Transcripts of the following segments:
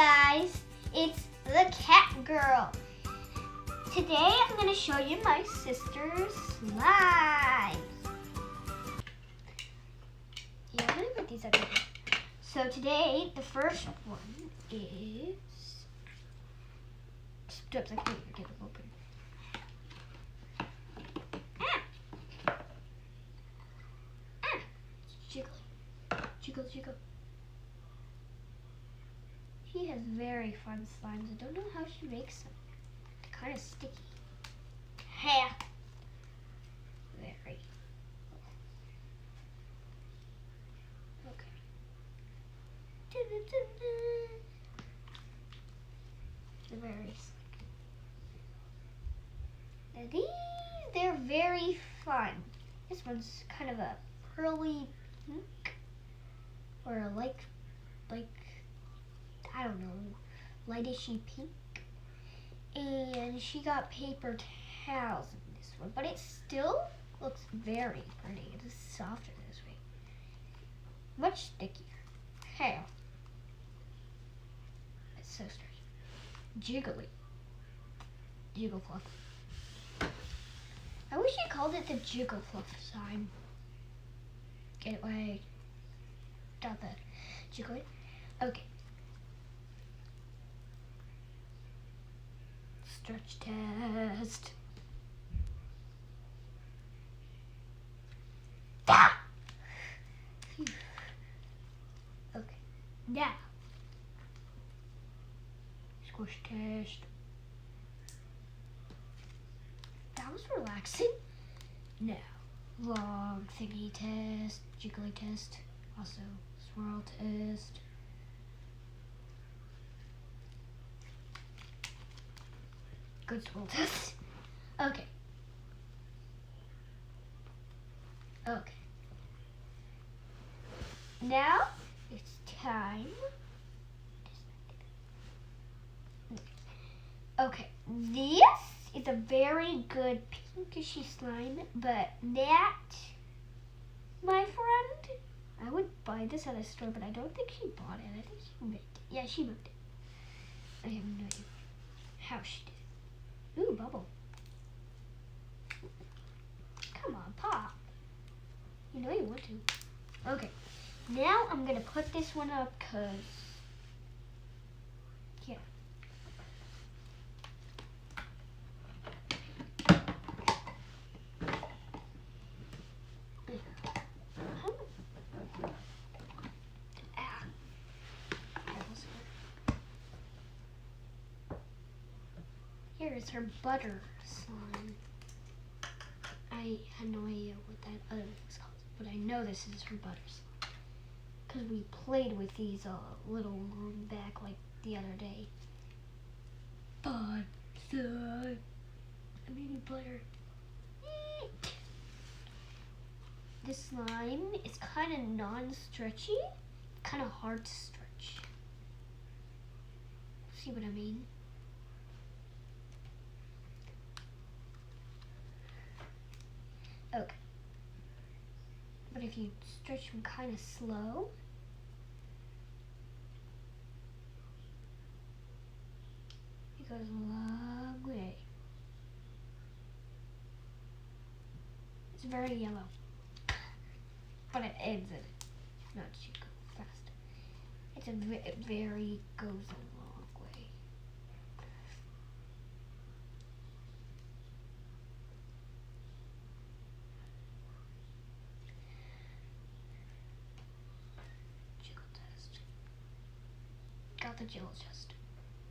guys, it's the cat girl. Today I'm going to show you my sister's slimes. Yeah, I'm going to put these up here. So today, the first one is... Oops, I can't even get them open. Jiggle. Jiggle, jiggle. She has very fun slimes. I don't know how she makes them. They're kind of sticky. Yeah. Very. Okay. They're very slick. Now they're very fun. This one's kind of a pearly pink. Or like I don't know, lightishy pink. And she got paper towels in this one, but it still looks very pretty. It is softer this way. Much stickier. Hair. It's so strange. Jiggly. Jiggle fluff. I wish I called it the Jiggle Fluff sign. Get it right. Got that. Jiggle it. Okay. Stretch test. Ah! Okay. Now. Squish test. That was relaxing. Now. Long thingy test. Jiggly test. Also swirl test. Good swirl test. Okay. Okay. Now it's time. Okay. This is a very good pinkishy slime, but that, my friend, I would buy this at a store, but I don't think she bought it. I think she moved it. Yeah, she moved it. I have no idea how she did. Ooh, bubble. Come on, pop. You know you want to. Okay. Now I'm going to put this one up because... Yeah. Here is her butter slime. I had no idea what that other was called, but I know this is her butter slime. Because we played with these little back like the other day. Butter slime. I mean butter. This slime is kind of non-stretchy. Kind of hard to stretch. See what I mean? Okay. But if you stretch them kind of slow, it goes a long way. It's very yellow, but it ends in it. Not too fast. It's it very goes a long way. Got the jiggle test.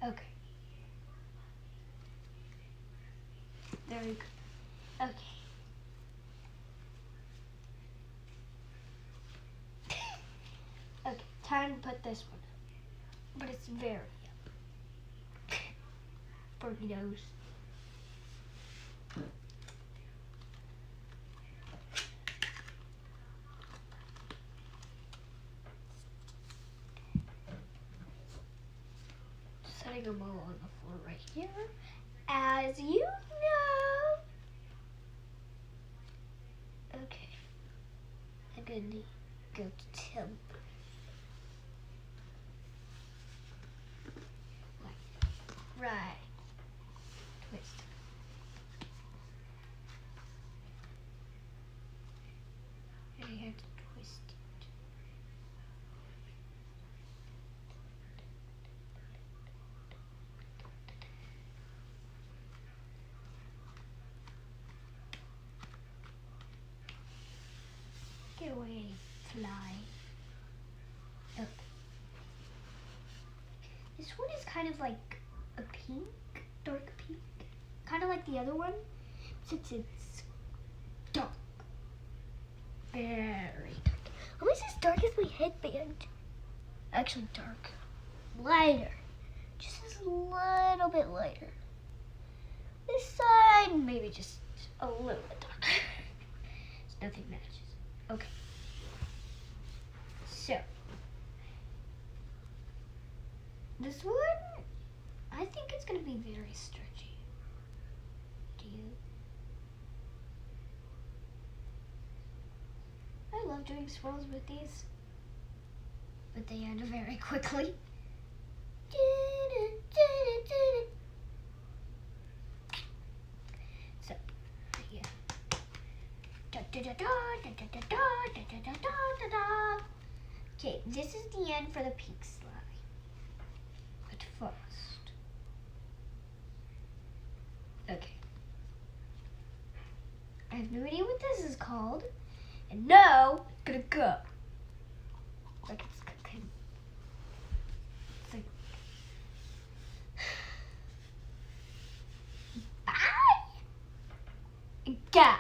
Okay. Very good. Okay. Okay, time to put this one up. But it's very yellow. Burritos. Setting them all on the floor right here. As you know. Okay. I'm gonna go to Tim. away, fly. Okay. This one is kind of like a pink, dark pink. Kind of like the other one, since it's dark. Very dark. Almost as dark as my headband. Actually dark. Lighter. Just a little bit lighter. This side, maybe just a little bit darker. Nothing matches. Okay. So, this one, I think it's going to be very stretchy. Do you? I love doing swirls with these, but they end very quickly. So, yeah. Okay, this is the end for the pink slime. But first, okay. I have no idea what this is called, and now it's gonna go. Like it's cooking. It's like bye. Go.